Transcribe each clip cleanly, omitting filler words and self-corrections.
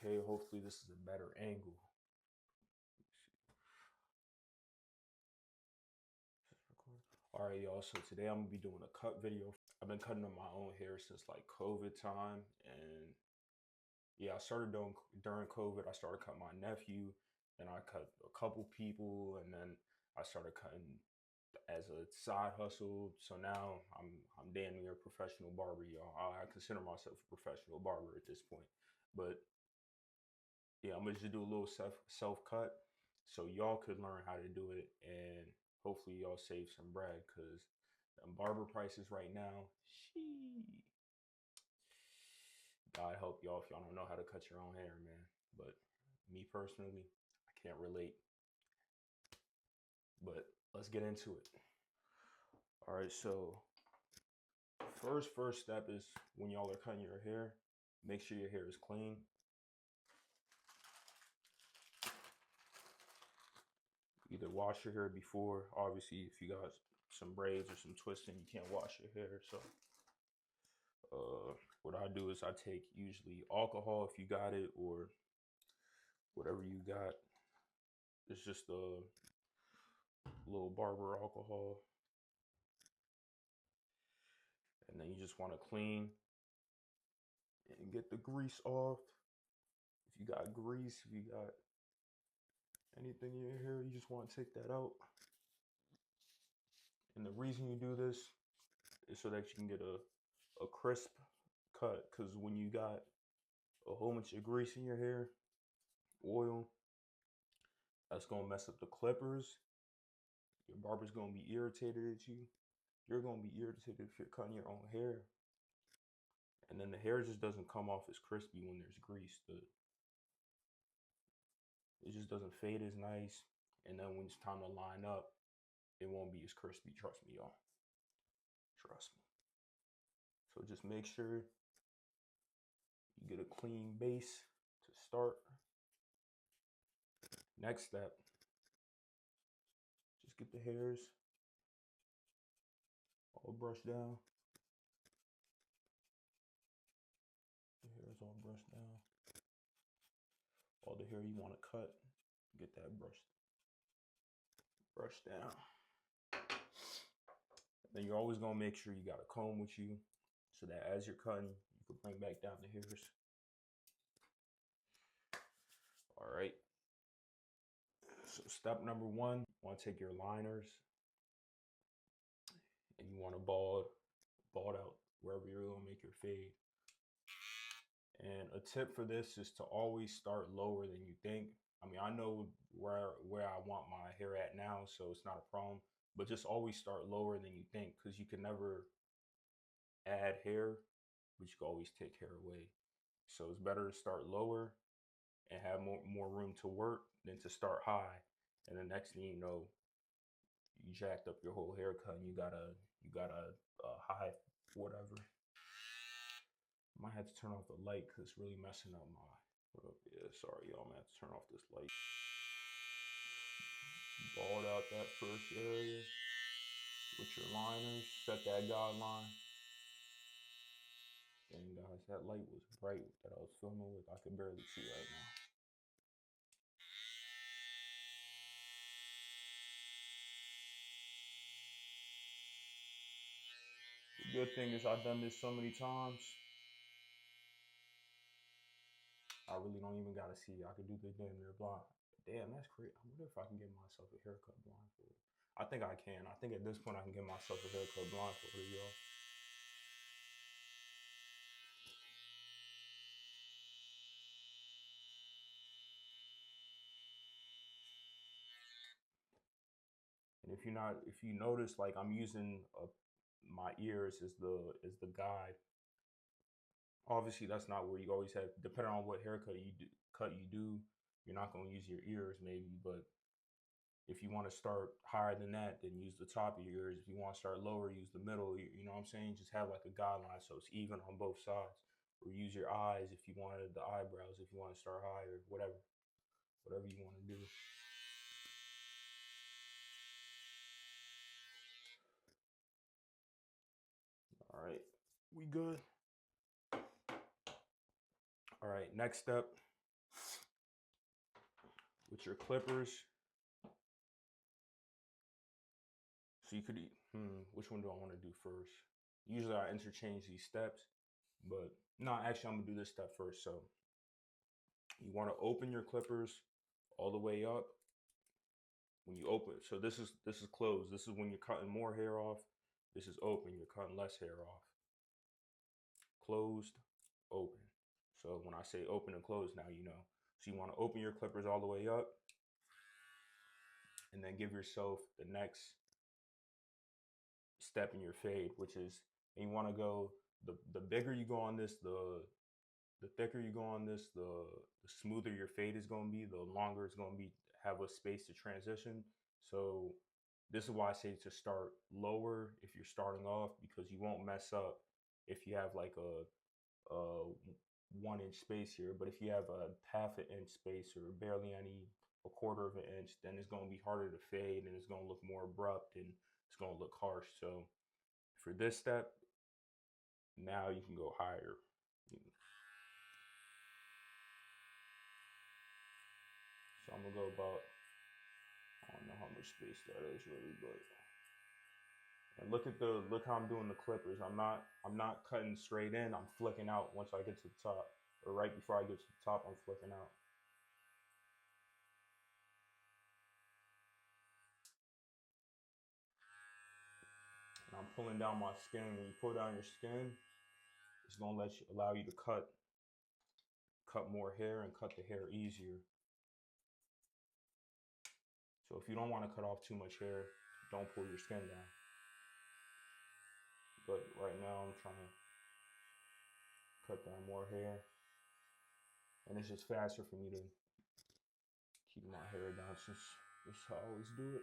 Okay, hopefully this is a better angle. All right, y'all. So today I'm gonna be doing a cut video. I've been cutting up my own hair since like COVID time, and yeah, I started doing during COVID. I started cutting my nephew, and I cut a couple people, and then I started cutting as a side hustle. So now I'm damn near a professional barber, y'all. I consider myself a professional barber at this point, but yeah, I'm gonna just do a little self cut so y'all could learn how to do it, and hopefully y'all save some bread because barber prices right now, God help y'all if y'all don't know how to cut your own hair, man. But me personally, I can't relate. But let's get into it. All right, so first step is when y'all are cutting your hair, make sure your hair is clean. Either wash your hair before, obviously if you got some braids or some twisting, you can't wash your hair. So what I do is I take usually alcohol if you got it, or whatever you got. It's just a little barber alcohol, and then you just want to clean and get the grease off. If you got grease, if you got anything in your hair, you just want to take that out. And the reason you do this is so that you can get a crisp cut, because when you got a whole bunch of grease in your hair, oil, that's gonna mess up the clippers. Your barber's gonna be irritated at you. You're gonna be irritated if you're cutting your own hair. And then the hair just doesn't come off as crispy when there's grease. It just doesn't fade as nice. And then when it's time to line up, it won't be as crispy. Trust me, y'all. Trust me. So just make sure you get a clean base to start. Next step, just get the hairs all brushed down. The hair is all brushed down. All the hair you want to cut, get that brushed down. Then you're always gonna make sure you got a comb with you, so that as you're cutting, you can bring back down the hairs. All right. So step number one, you want to take your liners and you want to bald out wherever you're gonna make your fade. And a tip for this is to always start lower than you think. I mean, I know where I want my hair at now, so it's not a problem. But just always start lower than you think, because you can never add hair, but you can always take hair away. So it's better to start lower and have more room to work than to start high. And the next thing you know, you jacked up your whole haircut and you got a high whatever. Might have to turn off the light because it's really messing up my. Yeah, sorry, y'all. I'm gonna have to turn off this light. Bald out that first area with your liners. Set that guideline. Dang, guys, that light was bright that I was filming with. I can barely see right now. The good thing is I've done this so many times. I really don't even gotta see. I can do the damn near blind. Damn, that's crazy. I wonder if I can get myself a haircut blindfolded. I think I can. I think at this point I can get myself a haircut blindfolded, y'all. And if you notice, like I'm using my ears as the guide. Obviously, that's not where you always have. Depending on what haircut you do, you're not gonna use your ears maybe. But if you want to start higher than that, then use the top of your ears. If you want to start lower, use the middle. You know what I'm saying? Just have like a guideline so it's even on both sides. Or use your eyes if you wanted the eyebrows. If you want to start higher, whatever you want to do. All right, we good. All right, next step, with your clippers. So you could, which one do I want to do first? Usually I interchange these steps, but no, actually I'm gonna do this step first. So you want to open your clippers all the way up. When you open, so this is closed. This is when you're cutting more hair off. This is open. You're cutting less hair off. Closed, open. So when I say open and closed, now you know. So you want to open your clippers all the way up, and then give yourself the next step in your fade, which is, and you want to go, the bigger you go on this, the thicker you go on this, the smoother your fade is going to be, the longer it's going to be, have a space to transition. So this is why I say to start lower if you're starting off, because you won't mess up if you have like a 1 inch space here. But if you have a half an inch space or barely any, a quarter of an inch, then it's going to be harder to fade and it's going to look more abrupt and it's going to look harsh. So for this step, now you can go higher. So I'm gonna go about, I don't know how much space that is really, but, and look how I'm doing the clippers. I'm not cutting straight in. I'm flicking out once I get to the top, or right before I get to the top, I'm flicking out. And I'm pulling down my skin. When you pull down your skin, it's gonna allow you to cut more hair and cut the hair easier. So if you don't want to cut off too much hair, don't pull your skin down. But right now I'm trying to cut down more hair, and it's just faster for me to keep my hair down, since this is how I always do it.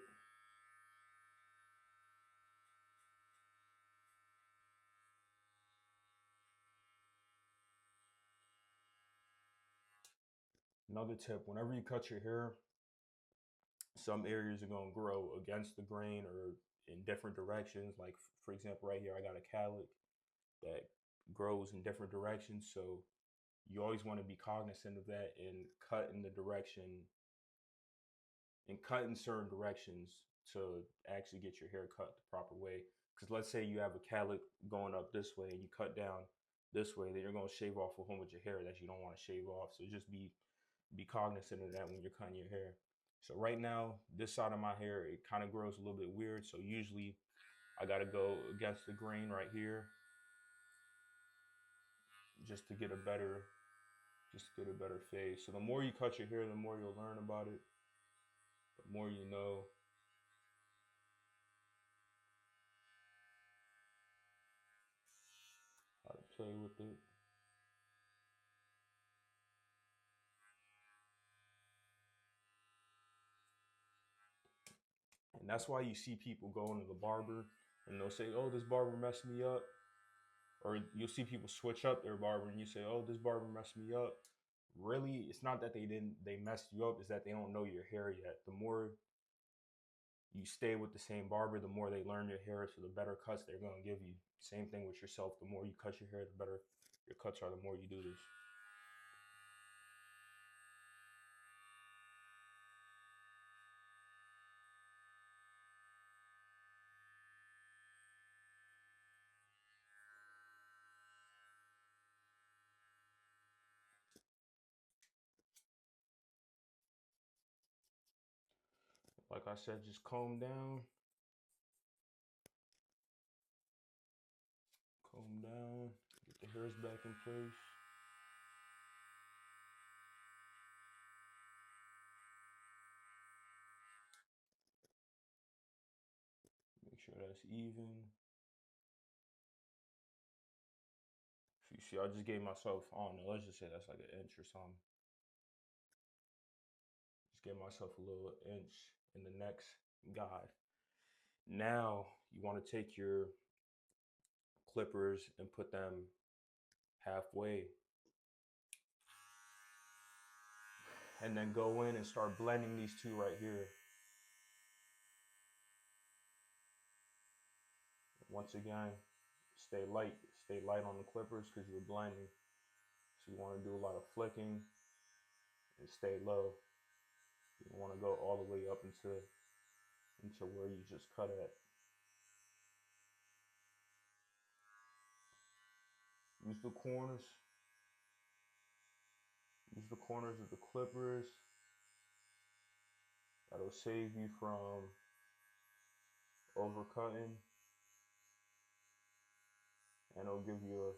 Another tip, whenever you cut your hair, some areas are going to grow against the grain or in different directions. Like, for example, right here, I got a cowlick that grows in different directions. So you always want to be cognizant of that and cut in the direction, and cut in certain directions to actually get your hair cut the proper way. Because let's say you have a cowlick going up this way and you cut down this way, then you're going to shave off a whole bunch of hair that you don't want to shave off. So just be cognizant of that when you're cutting your hair. So right now, this side of my hair, it kind of grows a little bit weird. So usually I got to go against the grain right here just to get a better fade. So the more you cut your hair, the more you'll learn about it. The more you know. How to play with it. And that's why you see people going to the barber and they'll say, "Oh, this barber messed me up." Or you'll see people switch up their barber and you say, "Oh, this barber messed me up." Really, it's not that they messed you up, it's that they don't know your hair yet. The more you stay with the same barber, the more they learn your hair, so the better cuts they're going to give you. Same thing with yourself. The more you cut your hair, the better your cuts are, the more you do this. Like I said, just comb down. Comb down. Get the hairs back in place. Make sure that's even. So you see, I just gave myself, I don't know, let's just say that's like an inch or something. Just give myself a little inch in the next guide. Now you want to take your clippers and put them halfway, and then go in and start blending these two right here. Once again, stay light on the clippers because you're blending. So you want to do a lot of flicking and stay low. You don't want to go all the way up into where you just cut at. Use the corners. Use the corners of the clippers. That'll save you from overcutting, and it'll give you a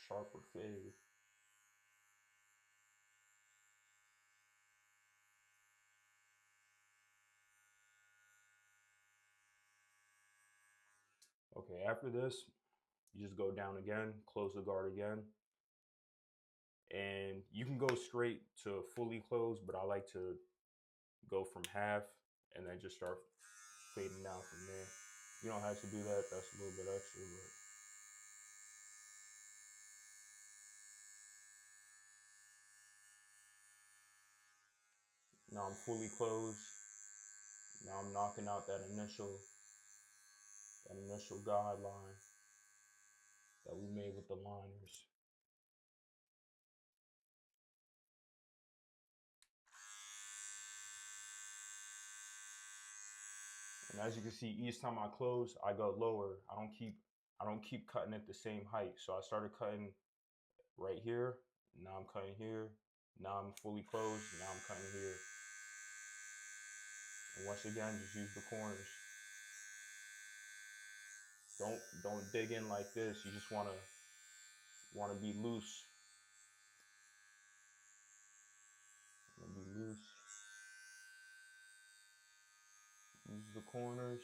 sharper fade. Okay, after this, you just go down again, close the guard again, and you can go straight to fully closed, but I like to go from half and then just start fading down from there. You don't have to do that, that's a little bit extra, but now I'm fully closed. Now I'm knocking out that initial guideline that we made with the liners. And as you can see, each time I close, I go lower. I don't keep cutting at the same height. So I started cutting right here. Now I'm cutting here. Now I'm fully closed. Now I'm cutting here. And once again, just use the corners. Don't dig in like this. You just wanna be loose. Be loose. Use the corners.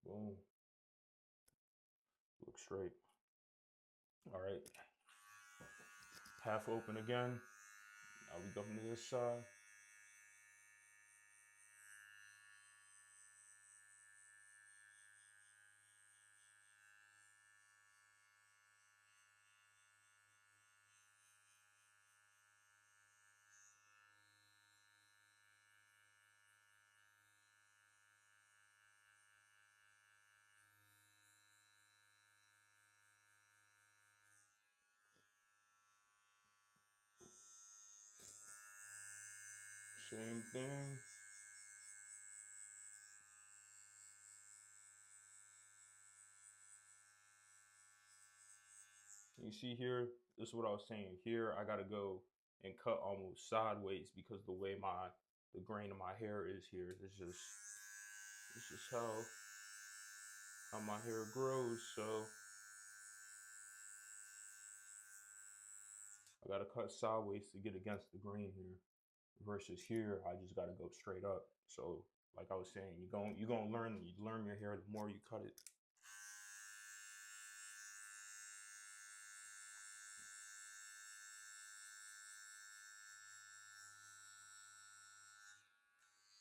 Boom. Look straight. All right. Half open again. Now we go to this side. Same thing. You see here, this is what I was saying. Here, I gotta go and cut almost sideways because the way the grain of my hair is here. It's just how my hair grows. So I gotta cut sideways to get against the grain here. Versus here, I just gotta go straight up. So like I was saying, you gonna learn your hair the more you cut it.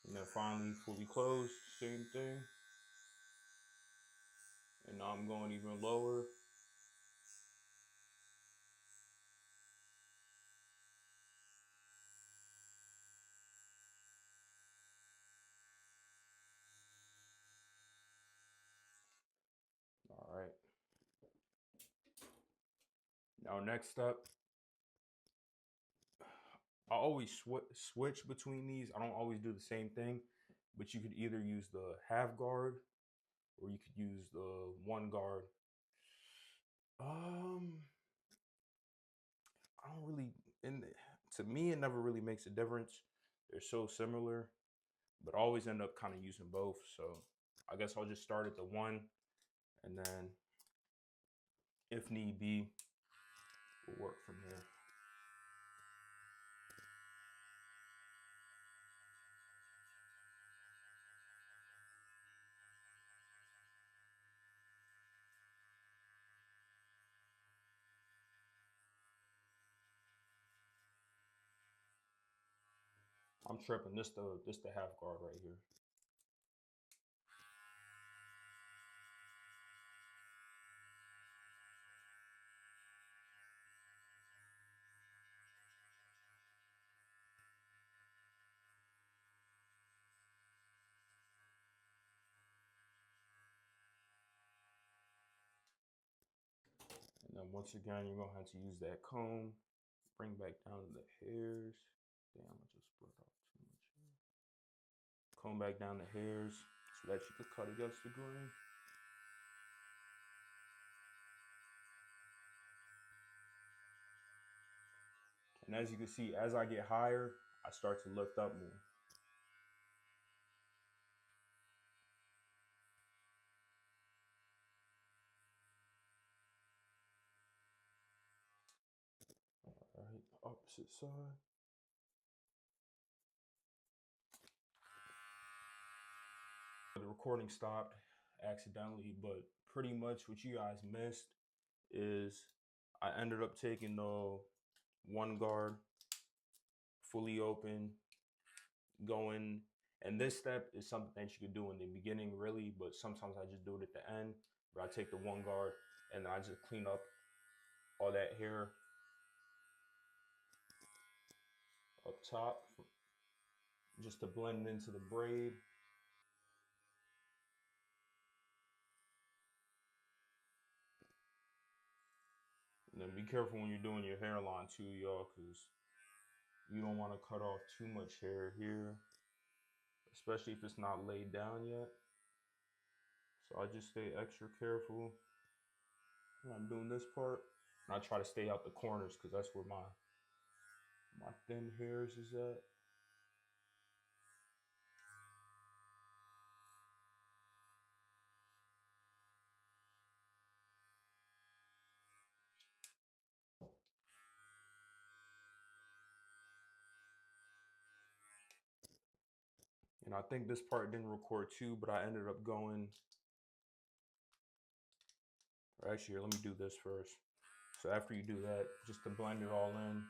And then finally, fully closed, same thing. And now I'm going even lower. All right. Now next up, I always switch between these. I don't always do the same thing, but you could either use the half guard or you could use the one guard. I don't really, to me, it never really makes a difference. They're so similar, but I always end up kind of using both. So I guess I'll just start at the one, and then if need be, we'll work from there. I'm tripping. This the half guard right here. And then once again, you're gonna have to use that comb, bring back down the hairs. Damn, I just spread out too much hair. Comb back down the hairs so that you can cut against the grain. And as you can see, as I get higher, I start to lift up more. All right, opposite side. The recording stopped accidentally, but pretty much what you guys missed is I ended up taking the one guard fully open, going, and this step is something that you could do in the beginning really, but sometimes I just do it at the end. But I take the one guard and I just clean up all that hair up top just to blend into the braid. And then be careful when you're doing your hairline too, y'all, because you don't want to cut off too much hair here, especially if it's not laid down yet. So I just stay extra careful when I'm doing this part. And I try to stay out the corners because that's where my thin hairs is at. And I think this part didn't record too, but I ended up going, or actually, let me do this first. So after you do that, just to blend it all in,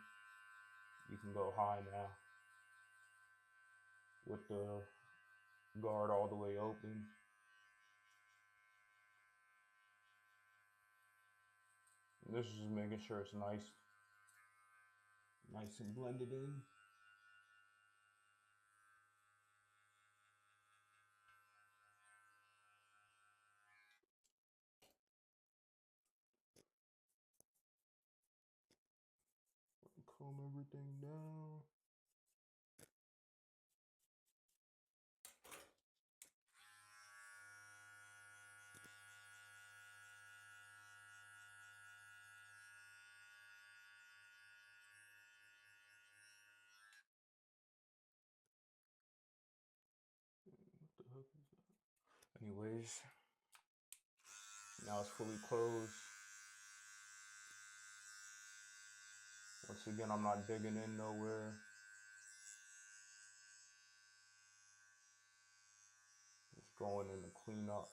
you can go high now with the guard all the way open. And this is just making sure it's nice and blended in. Comb everything down. What the heck is that? Anyways, now it's fully closed. Once again, I'm not digging in nowhere. Just going in to clean up.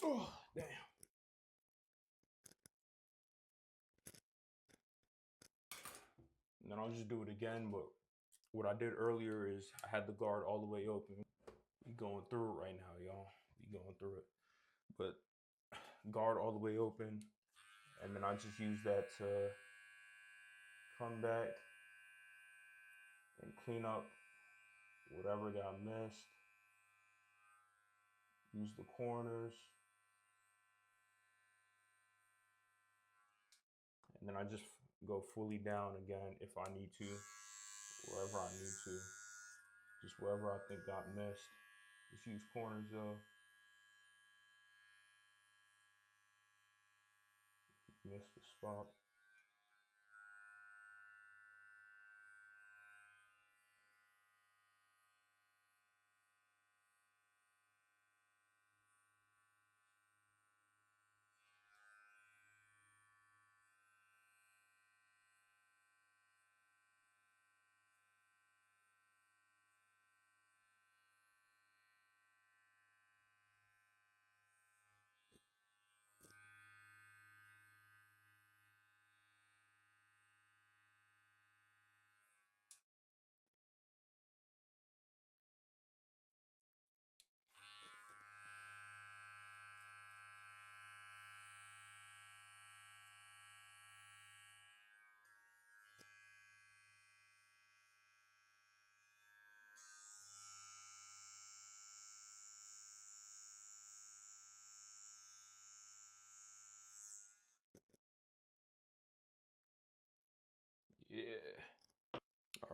Oh, damn. And then I'll just do it again, but what I did earlier is I had the guard all the way open. We going through it right now, y'all. We going through it. But guard all the way open, and then I just use that to come back and clean up whatever got missed. Use the corners. And then I just go fully down again if I need to, wherever I need to. Just wherever I think got missed. Just use corners though. Missed the spot.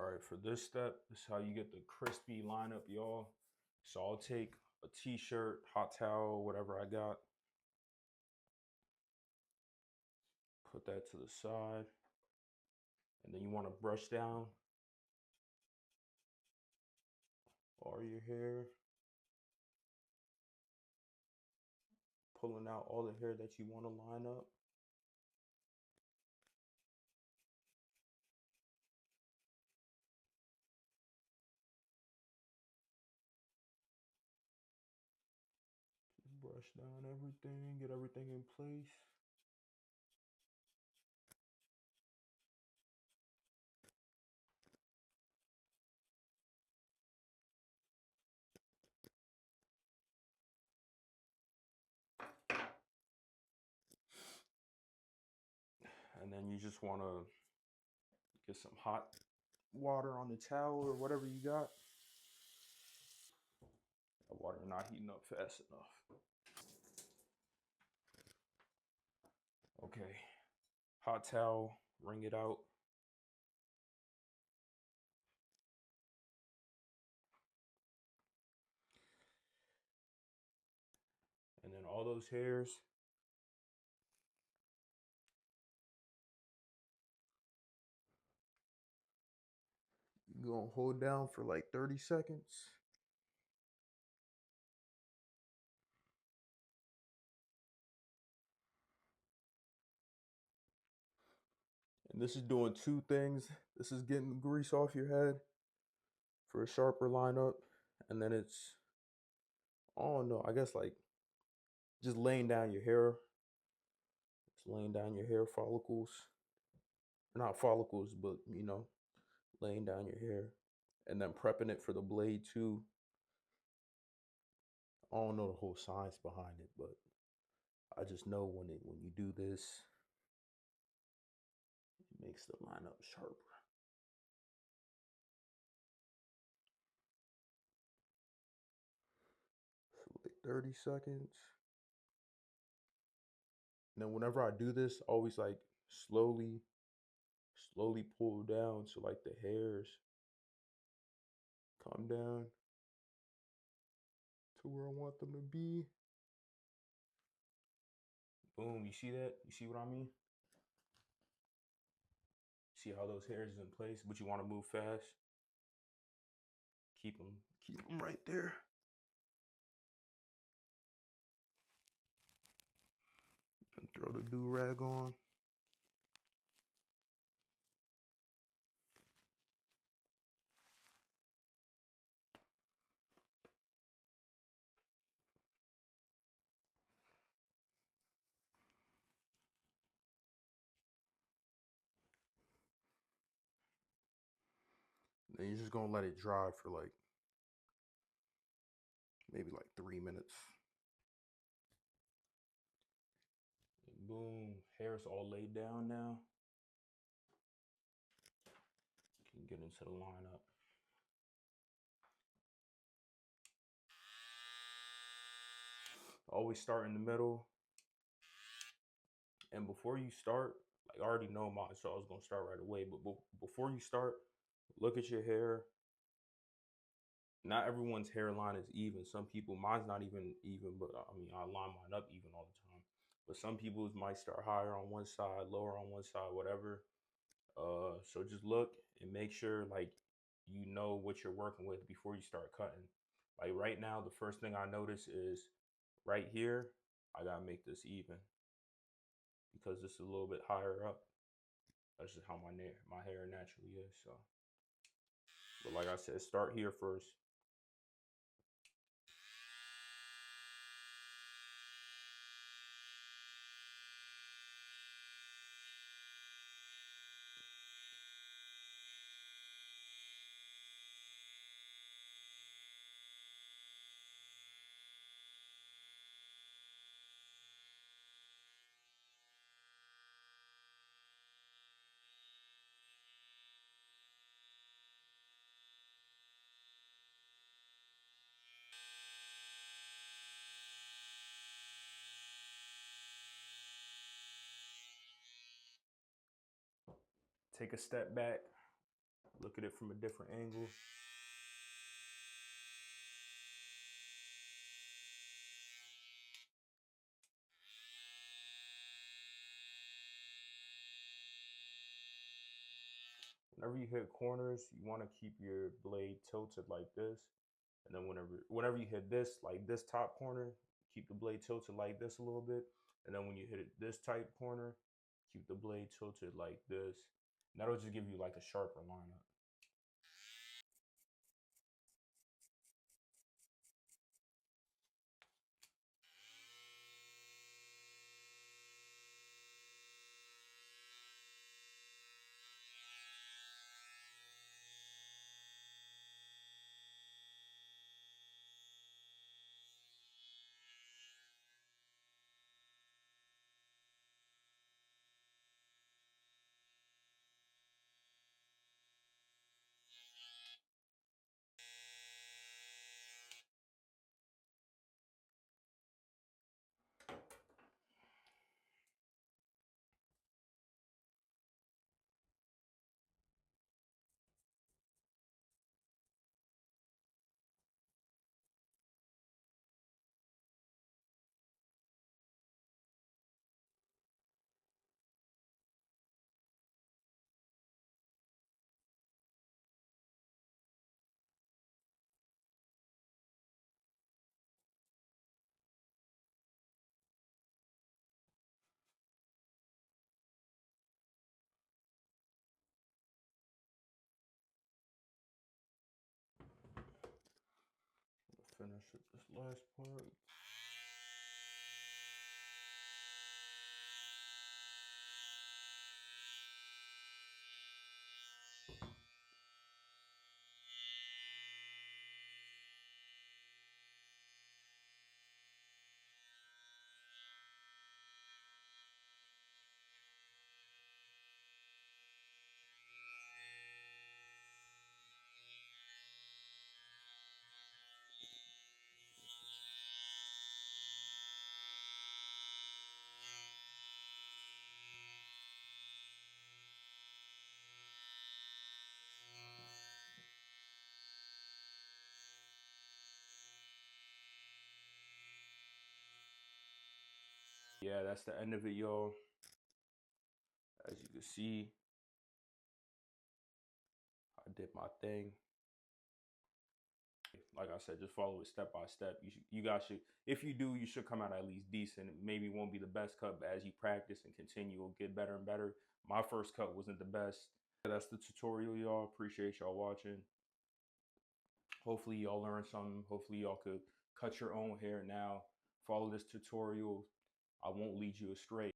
All right, for this step, this is how you get the crispy lineup, y'all. So I'll take a t-shirt, hot towel, whatever I got. Put that to the side. And then you want to brush down all your hair. Pulling out all the hair that you want to line up. Brush down everything, get everything in place. And then you just want to get some hot water on the towel or whatever you got. The water not heating up fast enough. Okay, hot towel, wring it out. And then all those hairs, you're gonna hold down for like 30 seconds. And this is doing two things. This is getting the grease off your head for a sharper lineup. And then it's, oh no, I guess like just laying down your hair. Just laying down your hair follicles. Not follicles, but you know, laying down your hair. And then prepping it for the blade too. I don't know the whole science behind it, but I just know when you do this, it makes the lineup sharper. So like 30 seconds. And then whenever I do this, I always like slowly pull down so like the hairs come down to where I want them to be. Boom, you see that? You see what I mean? See how those hairs is in place, but you want to move fast. Keep them right there. And throw the do-rag on. Then you're just gonna let it dry for like maybe like 3 minutes. And boom, hair's all laid down now. You can get into the lineup. Always start in the middle. And before you start, like I already know mine, so I was gonna start right away. But before you start, look at your hair. Not everyone's hairline is even. Some people, mine's not even even, but I mean, I line mine up even all the time. But some people's might start higher on one side, lower on one side, whatever. So just look and make sure like you know what you're working with before you start cutting. Like right now, the first thing I notice is right here, I gotta make this even because this is a little bit higher up. That's just how my hair naturally is. So, but like I said, start here first. Take a step back. Look at it from a different angle. Whenever you hit corners, you want to keep your blade tilted like this. And then whenever you hit this, like this top corner, keep the blade tilted like this a little bit. And then when you hit it this tight corner, keep the blade tilted like this. And that'll just give you like a sharper lineup. Finish with this last part. Yeah, that's the end of it, y'all. As you can see, I did my thing. Like I said, just follow it step by step. You guys should, if you do, you should come out at least decent. Maybe it won't be the best cut, but as you practice and continue, you'll get better and better. My first cut wasn't the best. That's the tutorial, y'all. Appreciate y'all watching. Hopefully y'all learned something. Hopefully y'all could cut your own hair now. Follow this tutorial. I won't lead you astray.